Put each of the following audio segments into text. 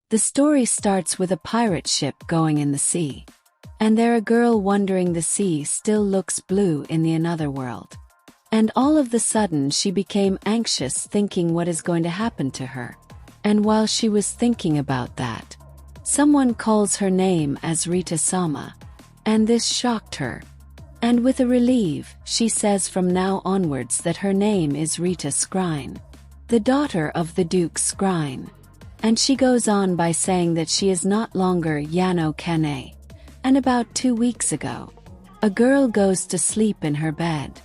The story starts with a pirate ship going in the sea. And there a girl wondering the sea still looks blue in the another world. And all of the sudden she became anxious thinking what is going to happen to her. And while she was thinking about that, someone calls her name as Rita-sama. And this shocked her. And with a relief, she says from now onwards that her name is Rita Scrine, the daughter of the Duke Scrine. And she goes on by saying that she is not longer Yano Kane. And about 2 weeks ago, a girl goes to sleep in her bed.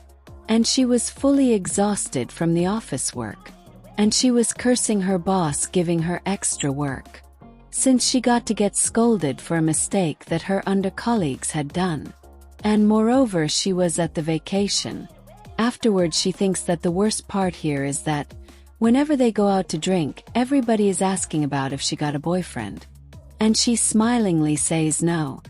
And she was fully exhausted from the office work. And she was cursing her boss giving her extra work, since she got to get scolded for a mistake that her under-colleagues had done. And moreover she was at the vacation. Afterwards she thinks that the worst part here is that whenever they go out to drink, everybody is asking about if she got a boyfriend. And she smilingly says no.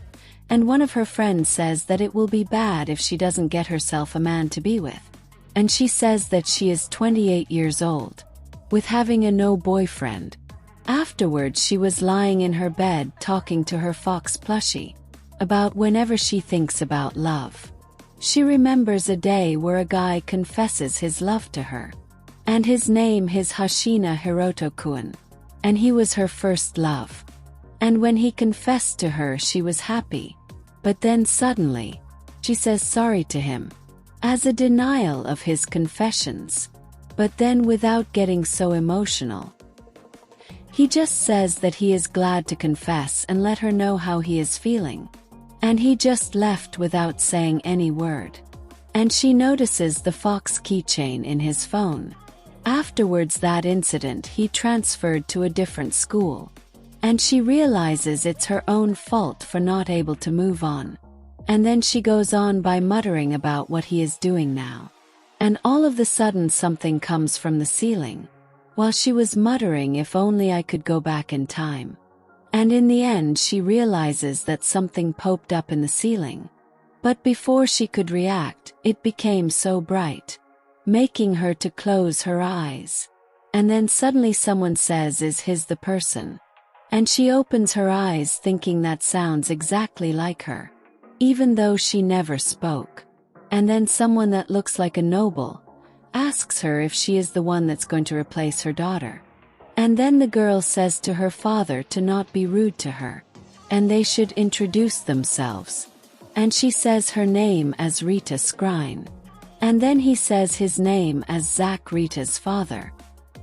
And one of her friends says that it will be bad if she doesn't get herself a man to be with. And she says that she is 28 years old, with having a no boyfriend. Afterwards she was lying in her bed talking to her fox plushie about whenever she thinks about love. She remembers a day where a guy confesses his love to her. And his name is Hashina Hiroto-kun. And he was her first love. And when he confessed to her she was happy. But then suddenly, she says sorry to him, as a denial of his confessions. But then without getting so emotional, he just says that he is glad to confess and let her know how he is feeling. And he just left without saying any word. And she notices the fox keychain in his phone. Afterwards that incident he transferred to a different school. And she realizes it's her own fault for not able to move on. And then she goes on by muttering about what he is doing now. And all of a sudden something comes from the ceiling. While she was muttering if only I could go back in time. And in the end she realizes that something popped up in the ceiling. But before she could react, it became so bright, making her to close her eyes. And then suddenly someone says is his the person. And she opens her eyes thinking that sounds exactly like her, even though she never spoke. And then someone that looks like a noble asks her if she is the one that's going to replace her daughter. And then the girl says to her father to not be rude to her, and they should introduce themselves. And she says her name as Rita Scrine. And then he says his name as Zach, Rita's father.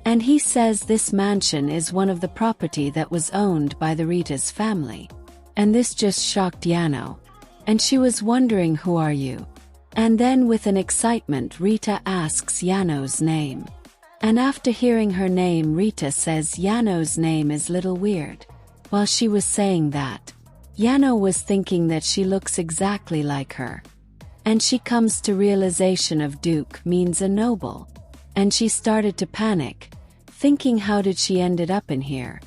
And he says this mansion is one of the property that was owned by the Rita's family. And this just shocked Yano. And she was wondering who are you? And then with an excitement Rita asks Yano's name. And after hearing her name Rita says Yano's name is little weird. While she was saying that, Yano was thinking that she looks exactly like her. And she comes to realization of Duke means a noble. And she started to panic, thinking how did she ended up in here?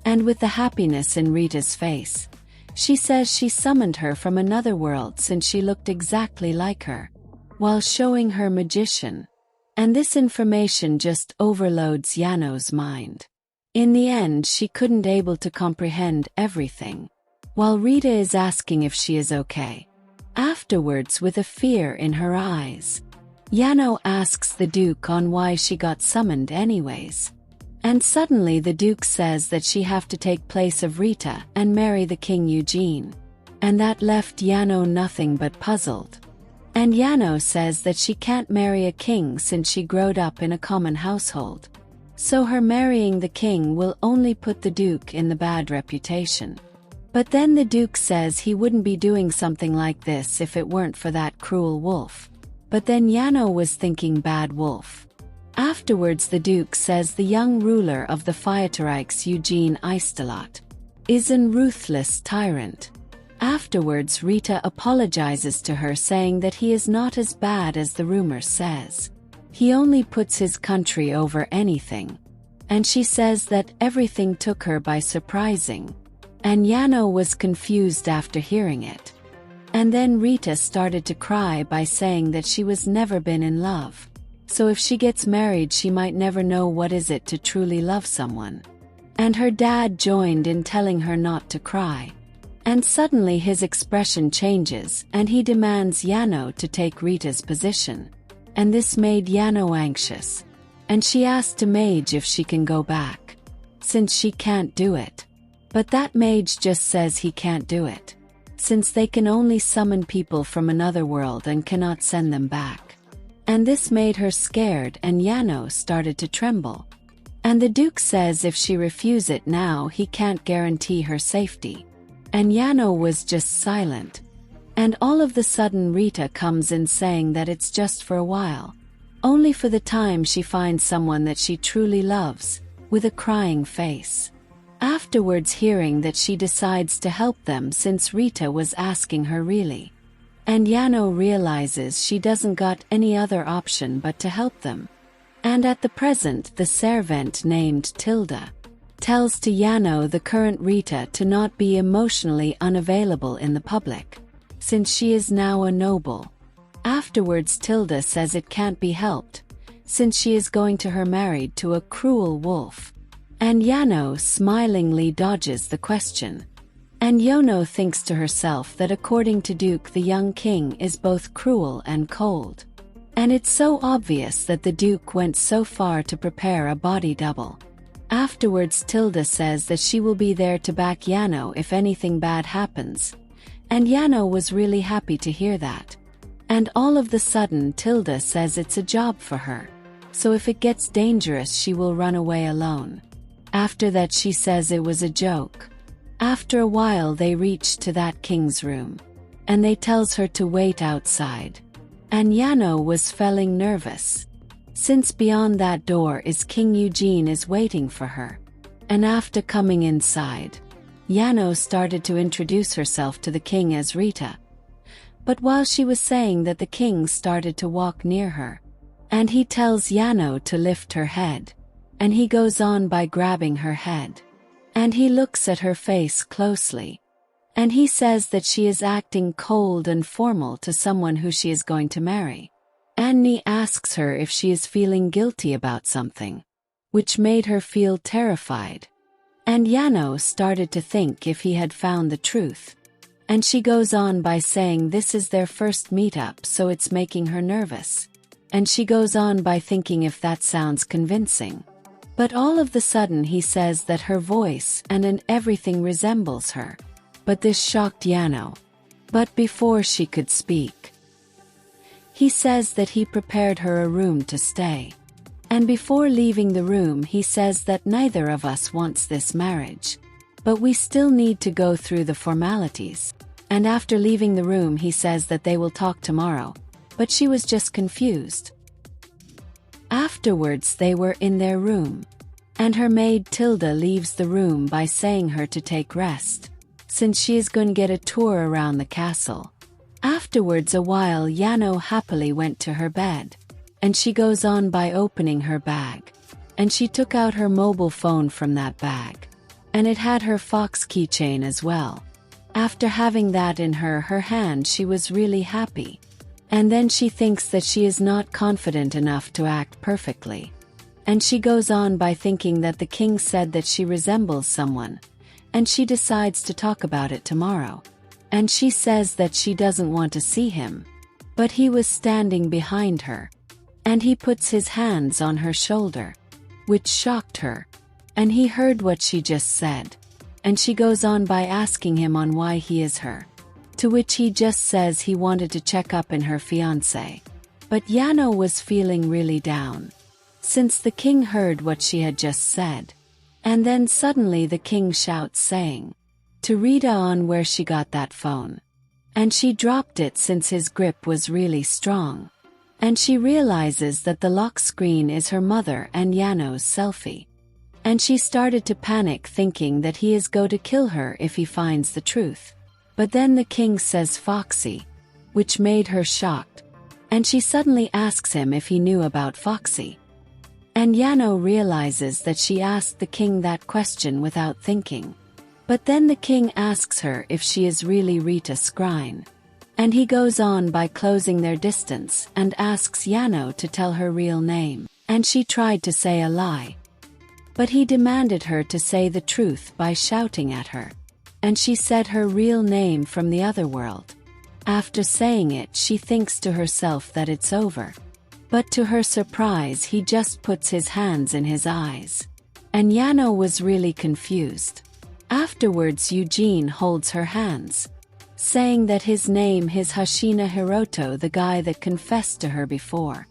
And with the happiness in Rita's face, she says she summoned her from another world since she looked exactly like her, while showing her magician. And this information just overloads Yano's mind. In the end she couldn't able to comprehend everything, while Rita is asking if she is okay. Afterwards with a fear in her eyes, Yano asks the Duke on why she got summoned anyways. And suddenly the Duke says that she have to take place of Rita and marry the King Eugene. And that left Yano nothing but puzzled. And Yano says that she can't marry a king since she growed up in a common household. So her marrying the king will only put the Duke in the bad reputation. But then the Duke says he wouldn't be doing something like this if it weren't for that cruel wolf. But then Yano was thinking bad wolf. Afterwards the Duke says the young ruler of the Feierreichs Eugene Aitedeshita is an ruthless tyrant. Afterwards Rita apologizes to her saying that he is not as bad as the rumor says. He only puts his country over anything. And she says that everything took her by surprising. And Yano was confused after hearing it. And then Rita started to cry by saying that she was never been in love. So if she gets married she might never know what is it to truly love someone. And her dad joined in telling her not to cry. And suddenly his expression changes and he demands Yano to take Rita's position. And this made Yano anxious. And she asked a mage if she can go back, since she can't do it. But that mage just says he can't do it, since they can only summon people from another world and cannot send them back. And this made her scared and Yano started to tremble. And the Duke says if she refuses it now he can't guarantee her safety. And Yano was just silent. And all of the sudden Rita comes in saying that it's just for a while. Only for the time she finds someone that she truly loves, with a crying face. Afterwards hearing that she decides to help them since Rita was asking her really. And Yano realizes she doesn't got any other option but to help them. And at the present the servant named Tilda tells to Yano the current Rita to not be emotionally unavailable in the public, since she is now a noble. Afterwards Tilda says it can't be helped, since she is going to her married to a cruel wolf. And Yano smilingly dodges the question. And Yono thinks to herself that according to Duke the young king is both cruel and cold. And it's so obvious that the Duke went so far to prepare a body double. Afterwards Tilda says that she will be there to back Yano if anything bad happens. And Yano was really happy to hear that. And all of the sudden Tilda says it's a job for her. So if it gets dangerous she will run away alone. After that she says it was a joke. After a while they reach to that king's room. And they tells her to wait outside. And Yano was feeling nervous, since beyond that door is King Eugene is waiting for her. And after coming inside, Yano started to introduce herself to the king as Rita. But while she was saying that the king started to walk near her. And he tells Yano to lift her head. And he goes on by grabbing her head. And he looks at her face closely. And he says that she is acting cold and formal to someone who she is going to marry. Annie asks her if she is feeling guilty about something, which made her feel terrified. And Yano started to think if he had found the truth. And she goes on by saying this is their first meetup so it's making her nervous. And she goes on by thinking if that sounds convincing. But all of the sudden he says that her voice and everything resembles her. But this shocked Yano. But before she could speak, he says that he prepared her a room to stay. And before leaving the room he says that neither of us wants this marriage. But we still need to go through the formalities. And after leaving the room he says that they will talk tomorrow. But she was just confused. Afterwards they were in their room. And her maid Tilda leaves the room by saying her to take rest, since she is going to get a tour around the castle. Afterwards a while Yano happily went to her bed. And she goes on by opening her bag. And she took out her mobile phone from that bag. And it had her fox keychain as well. After having that in her hand she was really happy. And then she thinks that she is not confident enough to act perfectly. And she goes on by thinking that the king said that she resembles someone. And she decides to talk about it tomorrow. And she says that she doesn't want to see him. But he was standing behind her. And he puts his hands on her shoulder, which shocked her. And he heard what she just said. And she goes on by asking him on why he is her. To which he just says he wanted to check up on her fiancé. But Yano was feeling really down, since the king heard what she had just said. And then suddenly the king shouts saying to Rita on where she got that phone. And she dropped it since his grip was really strong. And she realizes that the lock screen is her mother and Yano's selfie. And she started to panic thinking that he is going to kill her if he finds the truth. But then the king says Foxy, which made her shocked. And she suddenly asks him if he knew about Foxy. And Yano realizes that she asked the king that question without thinking. But then the king asks her if she is really Rita Scrine. And he goes on by closing their distance and asks Yano to tell her real name. And she tried to say a lie. But he demanded her to say the truth by shouting at her. And she said her real name from the other world. After saying it, she thinks to herself that it's over. But to her surprise, he just puts his hands in his eyes. And Yano was really confused. Afterwards, Eugene holds her hands, saying that his name is Hashina Hiroto, the guy that confessed to her before.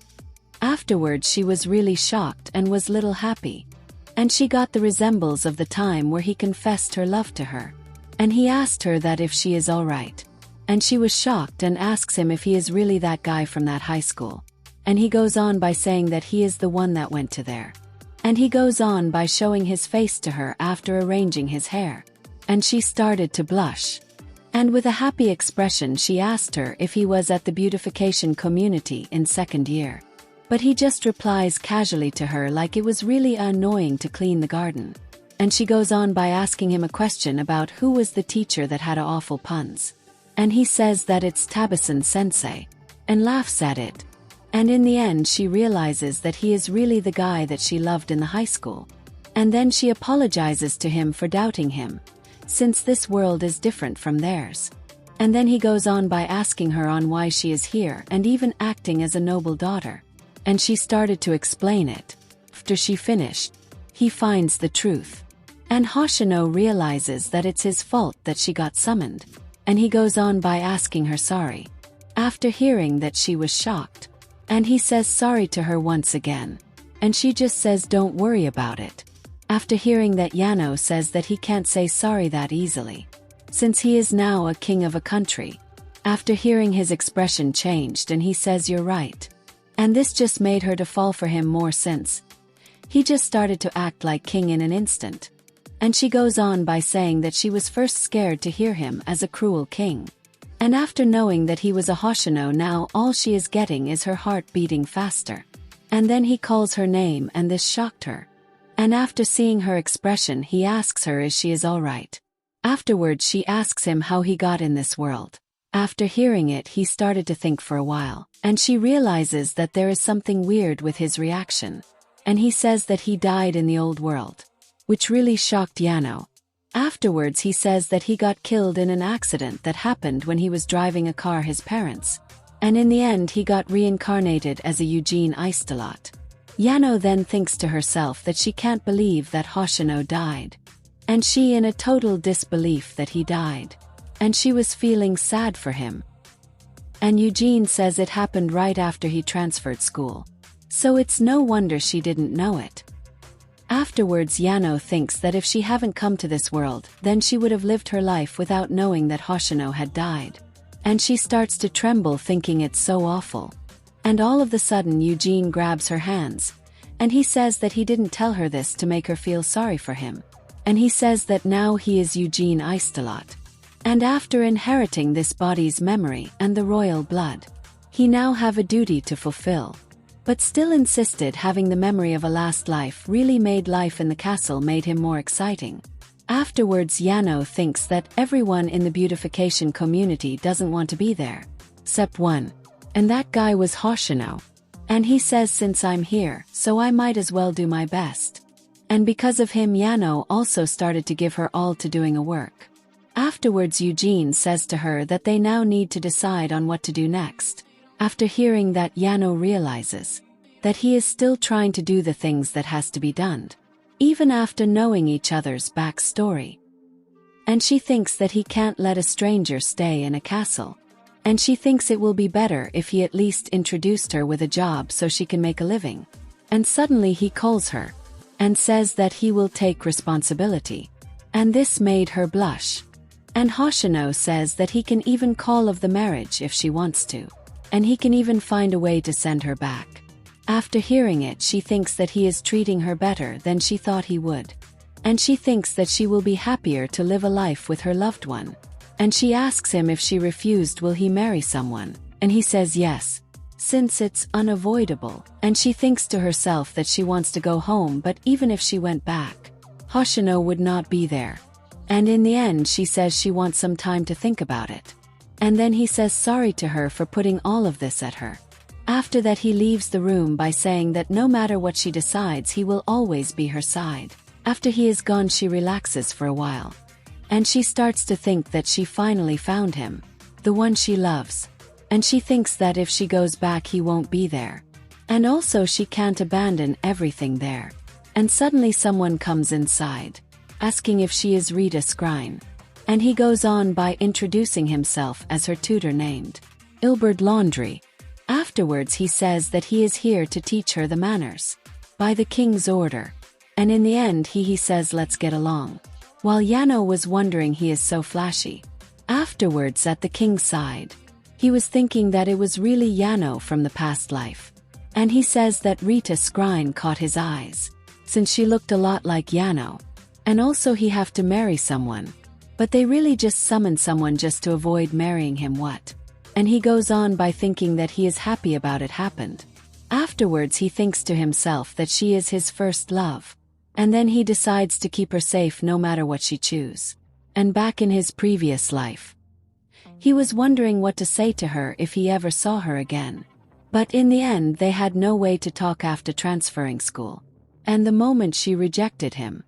Afterwards, she was really shocked and was little happy. And she got the resembles of the time where he confessed her love to her. And he asked her that if she is alright. And she was shocked and asks him if he is really that guy from that high school. And he goes on by saying that he is the one that went to there. And he goes on by showing his face to her after arranging his hair. And she started to blush. And with a happy expression, she asked her if he was at the beautification community in second year. But he just replies casually to her like it was really annoying to clean the garden. And she goes on by asking him a question about who was the teacher that had awful puns. And he says that it's Tabasan-sensei. And laughs at it. And in the end, she realizes that he is really the guy that she loved in the high school. And then she apologizes to him for doubting him, since this world is different from theirs. And then he goes on by asking her on why she is here and even acting as a noble daughter. And she started to explain it. After she finished, he finds the truth. And Hoshino realizes that it's his fault that she got summoned. And he goes on by asking her sorry. After hearing that, she was shocked. And he says sorry to her once again. And she just says don't worry about it. After hearing that, Yano says that he can't say sorry that easily, since he is now a king of a country. After hearing, his expression changed and he says you're right. And this just made her to fall for him more, since he just started to act like king in an instant. And she goes on by saying that she was first scared to hear him as a cruel king. And after knowing that he was a Hoshino, now all she is getting is her heart beating faster. And then he calls her name and this shocked her. And after seeing her expression, he asks her if she is alright. Afterwards, she asks him how he got in this world. After hearing it, he started to think for a while. And she realizes that there is something weird with his reaction. And he says that he died in the old world, which really shocked Yano. Afterwards, he says that he got killed in an accident that happened when he was driving a car his parents. And in the end, he got reincarnated as a Eugene Aitedeshita. Yano then thinks to herself that she can't believe that Hoshino died. And she in a total disbelief that he died. And she was feeling sad for him. And Eugene says it happened right after he transferred school. So it's no wonder she didn't know it. Afterwards, Yano thinks that if she haven't come to this world, then she would have lived her life without knowing that Hoshino had died. And she starts to tremble, thinking it's so awful. And all of a sudden, Eugene grabs her hands. And he says that he didn't tell her this to make her feel sorry for him. And he says that now he is Eugene Aitedeshita. And after inheriting this body's memory and the royal blood, he now have a duty to fulfill. But still insisted having the memory of a last life really made life in the castle made him more exciting. Afterwards, Yano thinks that everyone in the beautification community doesn't want to be there, except one. And that guy was Hoshino. And he says, since I'm here, so I might as well do my best. And because of him, Yano also started to give her all to doing a work. Afterwards, Eugene says to her that they now need to decide on what to do next. After hearing that, Yano realizes that he is still trying to do the things that has to be done, even after knowing each other's backstory. And she thinks that he can't let a stranger stay in a castle. And she thinks it will be better if he at least introduced her with a job so she can make a living. And suddenly he calls her and says that he will take responsibility. And this made her blush. And Hoshino says that he can even call of the marriage if she wants to. And he can even find a way to send her back. After hearing it, she thinks that he is treating her better than she thought he would. And she thinks that she will be happier to live a life with her loved one. And she asks him if she refused, will he marry someone? And he says yes, since it's unavoidable. And she thinks to herself that she wants to go home, but even if she went back, Hoshino would not be there. And in the end, she says she wants some time to think about it. And then he says sorry to her for putting all of this at her. After that he leaves the room by saying that no matter what she decides he will always be her side. After he is gone she relaxes for a while. And she starts to think that she finally found him. The one she loves. And she thinks that if she goes back he won't be there. And also she can't abandon everything there. And suddenly someone comes inside, asking if she is Rita Scrine. And he goes on by introducing himself as her tutor named Ilbert Laundry. Afterwards he says that he is here to teach her the manners. By the king's order. And in the end he says let's get along. While Yano was wondering he is so flashy. Afterwards at the king's side. He was thinking that it was really Yano from the past life. And he says that Rita Scrine caught his eyes. Since she looked a lot like Yano. And also he have to marry someone. But they really just summon someone just to avoid marrying him what? And he goes on by thinking that he is happy about it happened. Afterwards he thinks to himself that she is his first love. And then he decides to keep her safe no matter what she choose. And back in his previous life. He was wondering what to say to her if he ever saw her again. But in the end they had no way to talk after transferring school. And the moment she rejected him.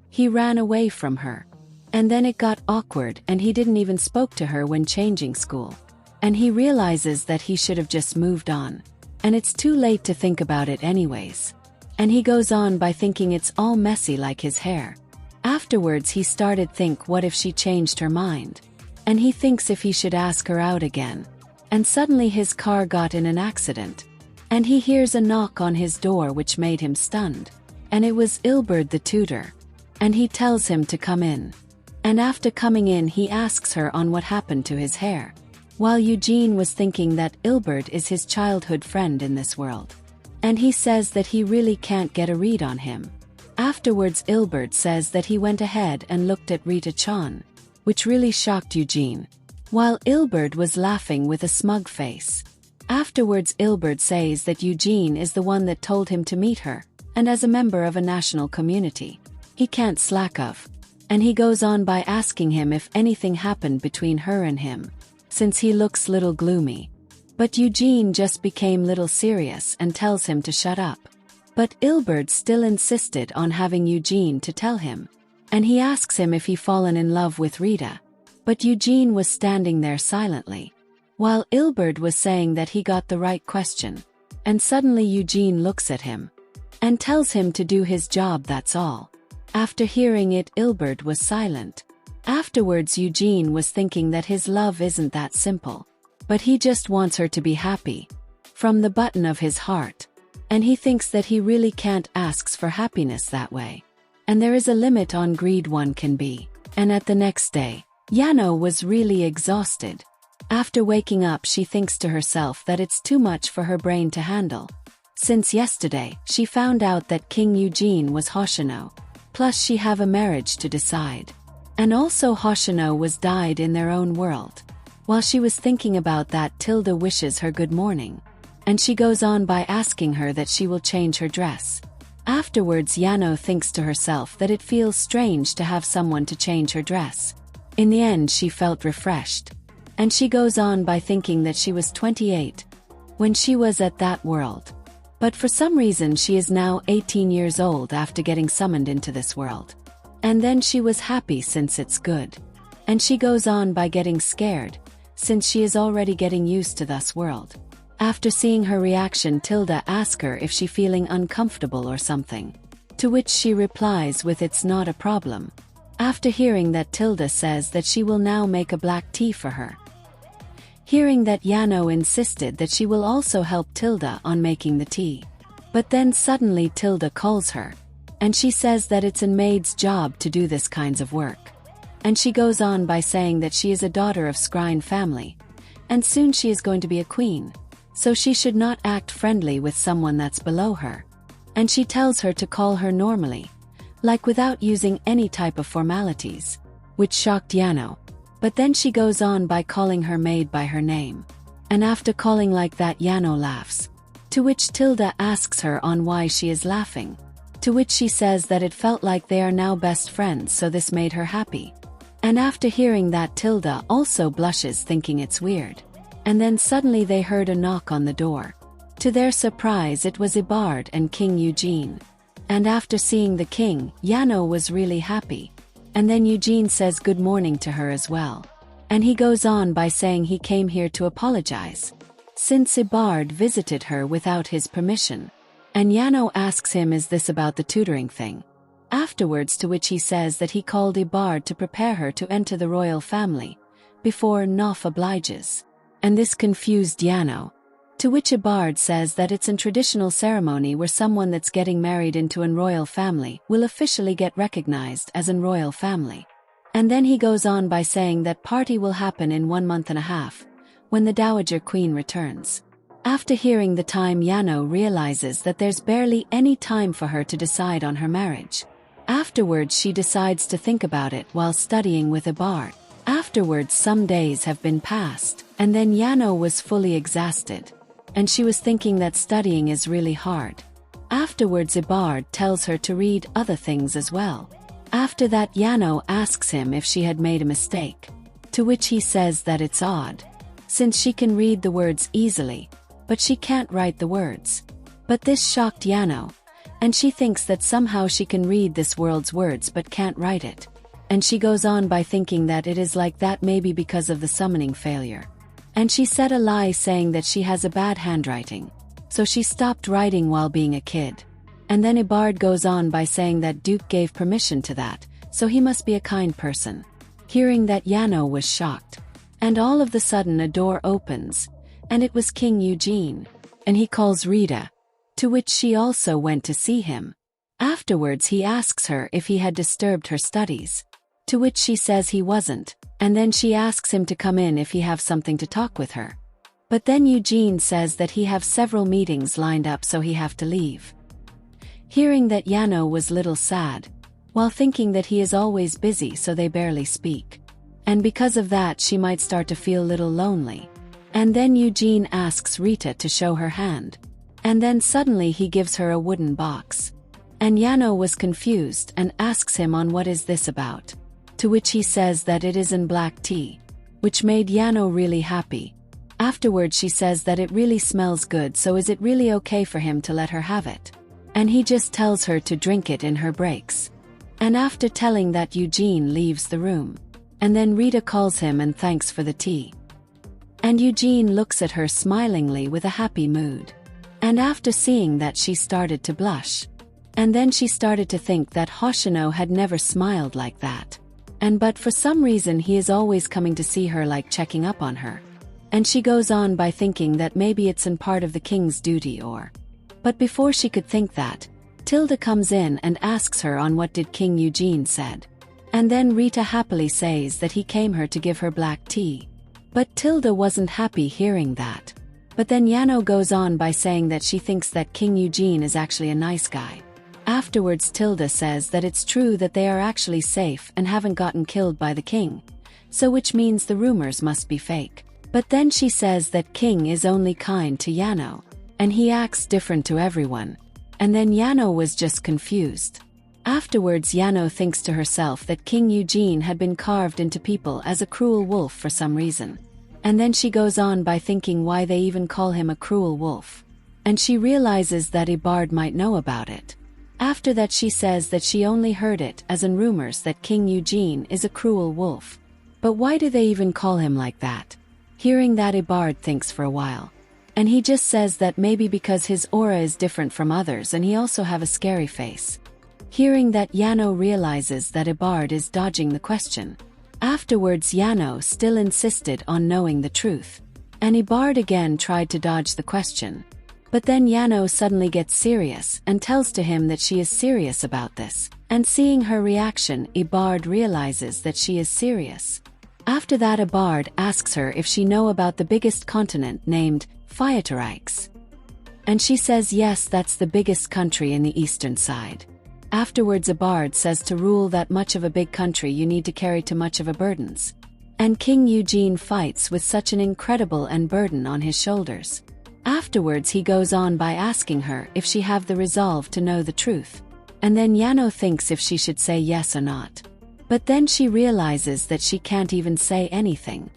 He ran away from her. And then it got awkward and he didn't even spoke to her when changing school. And he realizes that he should have just moved on. And it's too late to think about it anyways. And he goes on by thinking it's all messy like his hair. Afterwards he started think what if she changed her mind. And he thinks if he should ask her out again. And suddenly his car got in an accident. And he hears a knock on his door which made him stunned. And it was Ilbert the tutor. And he tells him to come in. And after coming in he asks her on what happened to his hair. While Eugene was thinking that Ilbert is his childhood friend in this world. And he says that he really can't get a read on him. Afterwards Ilbert says that he went ahead and looked at Rita-chan. Which really shocked Eugene. While Ilbert was laughing with a smug face. Afterwards Ilbert says that Eugene is the one that told him to meet her. And as a member of a national community. He can't slack of. And he goes on by asking him if anything happened between her and him. Since he looks little gloomy. But Eugene just became little serious and tells him to shut up. But Ilbert still insisted on having Eugene to tell him. And he asks him if he fallen in love with Rita. But Eugene was standing there silently. While Ilbert was saying that he got the right question. And suddenly Eugene looks at him. And tells him to do his job, that's all. After hearing it Ilbert was silent. Afterwards Eugene was thinking that his love isn't that simple. But he just wants her to be happy. From the bottom of his heart. And he thinks that he really can't ask for happiness that way. And there is a limit on greed one can be. And at the next day, Yano was really exhausted. After waking up she thinks to herself that it's too much for her brain to handle. Since yesterday, she found out that King Eugene was Hoshino. Plus she have a marriage to decide. And also Hoshino was died in their own world. While she was thinking about that Tilda wishes her good morning. And she goes on by asking her that she will change her dress. Afterwards Yano thinks to herself that it feels strange to have someone to change her dress. In the end she felt refreshed. And she goes on by thinking that she was 28. When she was at that world. But for some reason she is now 18 years old after getting summoned into this world. And then she was happy since it's good. And she goes on by getting scared, since she is already getting used to this world. After seeing her reaction Tilda asks her if she feeling uncomfortable or something. To which she replies with it's not a problem. After hearing that Tilda says that she will now make a black tea for her. Hearing that Yano insisted that she will also help Tilda on making the tea. But then suddenly Tilda calls her. And she says that it's a maid's job to do this kinds of work. And she goes on by saying that she is a daughter of Scrine family. And soon she is going to be a queen. So she should not act friendly with someone that's below her. And she tells her to call her normally. Like without using any type of formalities. Which shocked Yano. But then she goes on by calling her maid by her name. And after calling like that Yano laughs. To which Tilda asks her on why she is laughing. To which she says that it felt like they are now best friends so this made her happy. And after hearing that Tilda also blushes thinking it's weird. And then suddenly they heard a knock on the door. To their surprise, it was Ilbert and King Eugene. And after seeing the king, Yano was really happy. And then Eugene says good morning to her as well. And he goes on by saying he came here to apologize, since Ilbert visited her without his permission. And Yano asks him, is this about the tutoring thing? Afterwards, to which he says that he called Ilbert to prepare her to enter the royal family, before Nof obliges. And this confused Yano. To which Ilbert says that it's a traditional ceremony where someone that's getting married into an royal family will officially get recognized as an royal family. And then he goes on by saying that party will happen in 1.5 months, when the Dowager Queen returns. After hearing the time, Yano realizes that there's barely any time for her to decide on her marriage. Afterwards, she decides to think about it while studying with Ilbert. Afterwards, some days have been passed, and then Yano was fully exhausted. And she was thinking that studying is really hard. Afterwards, Ilbert tells her to read other things as well. After that, Yano asks him if she had made a mistake. To which he says that it's odd, since she can read the words easily, but she can't write the words. But this shocked Yano, and she thinks that somehow she can read this world's words but can't write it. And she goes on by thinking that it is like that maybe because of the summoning failure. And she said a lie saying that she has a bad handwriting, so she stopped writing while being a kid. And then Ilbert goes on by saying that Duke gave permission to that, so he must be a kind person. Hearing that, Yano was shocked. And all of the sudden a door opens, and it was King Eugene, and he calls Rita, to which she also went to see him. Afterwards, he asks her if he had disturbed her studies, to which she says he wasn't, and then she asks him to come in if he have something to talk with her. But then Eugene says that he have several meetings lined up, so he have to leave. Hearing that, Yano was little sad, while thinking that he is always busy so they barely speak. And because of that, she might start to feel little lonely. And then Eugene asks Rita to show her hand. And then suddenly he gives her a wooden box. And Yano was confused and asks him on what is this about. To which he says that it is in black tea, which made Yano really happy. Afterwards, she says that it really smells good, so is it really okay for him to let her have it? And he just tells her to drink it in her breaks. And after telling that, Eugene leaves the room. And then Rita calls him and thanks for the tea. And Eugene looks at her smilingly with a happy mood. And after seeing that, she started to blush. And then she started to think that Hoshino had never smiled like that. But for some reason he is always coming to see her, like checking up on her. And she goes on by thinking that maybe it's in part of the king's duty or... But before she could think that, Tilda comes in and asks her on what did King Eugene said. And then Rita happily says that he came her to give her black tea. But Tilda wasn't happy hearing that. But then Yano goes on by saying that she thinks that King Eugene is actually a nice guy. Afterwards, Tilda says that it's true that they are actually safe and haven't gotten killed by the king. So which means the rumors must be fake. But then she says that King is only kind to Yano, and he acts different to everyone. And then Yano was just confused. Afterwards, Yano thinks to herself that King Eugene had been carved into people as a cruel wolf for some reason. And then she goes on by thinking why they even call him a cruel wolf. And she realizes that Ilbert might know about it. After that, she says that she only heard it as in rumors that King Eugene is a cruel wolf. But why do they even call him like that? Hearing that, Ilbert thinks for a while. And he just says that maybe because his aura is different from others and he also have a scary face. Hearing that, Yano realizes that Ilbert is dodging the question. Afterwards, Yano still insisted on knowing the truth. And Ilbert again tried to dodge the question. But then Yano suddenly gets serious and tells to him that she is serious about this. And seeing her reaction, Ilbert realizes that she is serious. After that, Ilbert asks her if she know about the biggest continent named Fiatarikes. And she says yes, that's the biggest country in the eastern side. Afterwards, Ilbert says to rule that much of a big country you need to carry too much of a burdens. And King Eugene fights with such an incredible and burden on his shoulders. Afterwards, he goes on by asking her if she have the resolve to know the truth. And then Yano thinks if she should say yes or not. But then she realizes that she can't even say anything.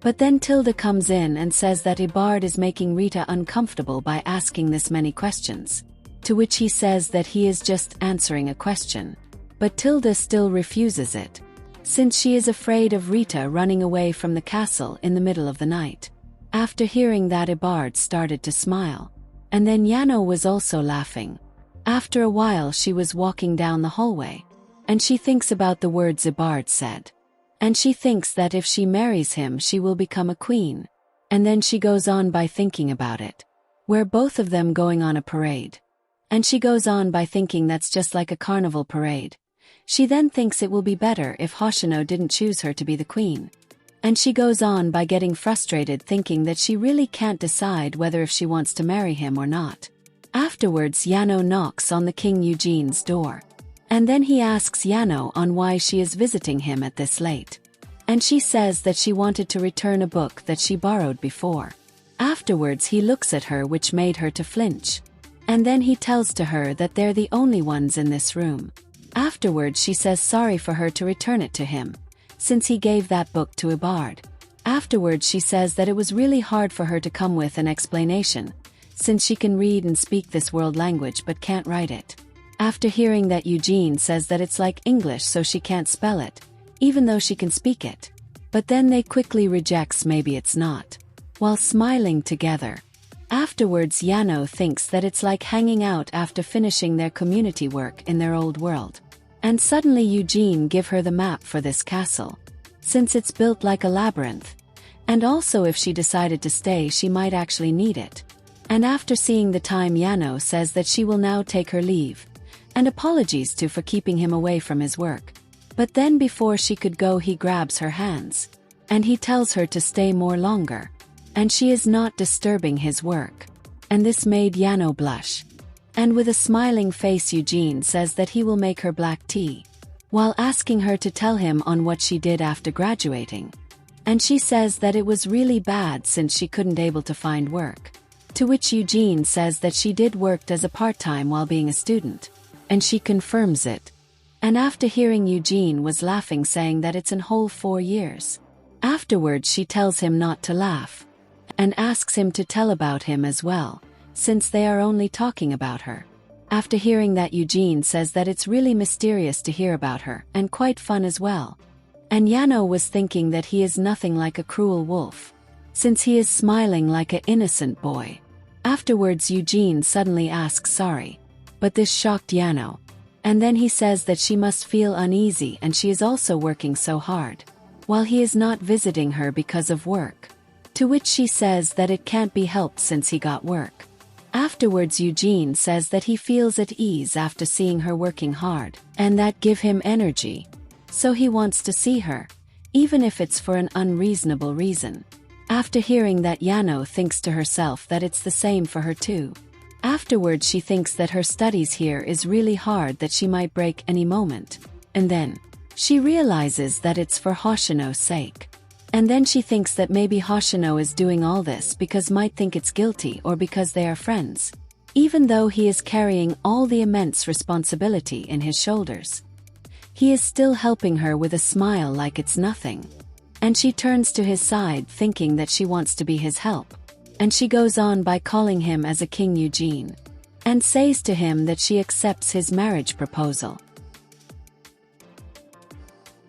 But then Tilda comes in and says that Ilbert is making Rita uncomfortable by asking this many questions. To which he says that he is just answering a question. But Tilda still refuses it, since she is afraid of Rita running away from the castle in the middle of the night. After hearing that, Ilbert started to smile. And then Yano was also laughing. After a while she was walking down the hallway, and she thinks about the words Ilbert said. And she thinks that if she marries him she will become a queen. And then she goes on by thinking about it, where both of them going on a parade. And she goes on by thinking that's just like a carnival parade. She then thinks it will be better if Hoshino didn't choose her to be the queen. And she goes on by getting frustrated thinking that she really can't decide whether if she wants to marry him or not. Afterwards Yano knocks on the King Eugene's door. And then he asks Yano on why she is visiting him at this late. And she says that she wanted to return a book that she borrowed before. Afterwards he looks at her, which made her to flinch. And then he tells to her that they're the only ones in this room. Afterwards she says sorry for her to return it to him, since he gave that book to Ilbert. Afterwards she says that it was really hard for her to come with an explanation, since she can read and speak this world language but can't write it. After hearing that, Eugene says that it's like English so she can't spell it, even though she can speak it. But then they quickly rejects maybe it's not, while smiling together. Afterwards Yano thinks that it's like hanging out after finishing their community work in their old world. And suddenly Eugene give her the map for this castle, since it's built like a labyrinth. And also if she decided to stay she might actually need it. And after seeing the time, Yano says that she will now take her leave, and apologies for keeping him away from his work. But then before she could go he grabs her hands, and he tells her to stay more longer, and she is not disturbing his work. And this made Yano blush. And with a smiling face Eugene says that he will make her black tea, while asking her to tell him on what she did after graduating. And she says that it was really bad since she couldn't able to find work. To which Eugene says that she did worked as a part-time while being a student. And she confirms it. And after hearing, Eugene was laughing, saying that it's an whole 4 years. Afterwards she tells him not to laugh, and asks him to tell about him as well, since they are only talking about her. After hearing that, Eugene says that it's really mysterious to hear about her, and quite fun as well. And Yano was thinking that he is nothing like a cruel wolf, since he is smiling like an innocent boy. Afterwards Eugene suddenly asks sorry, but this shocked Yano. And then he says that she must feel uneasy and she is also working so hard, while he is not visiting her because of work. To which she says that it can't be helped since he got work. Afterwards Eugene says that he feels at ease after seeing her working hard, and that give him energy. So he wants to see her, even if it's for an unreasonable reason. After hearing that, Yano thinks to herself that it's the same for her too. Afterwards she thinks that her studies here is really hard, that she might break any moment. And then she realizes that it's for Hoshino's sake. And then she thinks that maybe Hoshino is doing all this because might think it's guilty or because they are friends, even though he is carrying all the immense responsibility in his shoulders. He is still helping her with a smile like it's nothing. And she turns to his side thinking that she wants to be his help. And she goes on by calling him as a King Eugene, and says to him that she accepts his marriage proposal.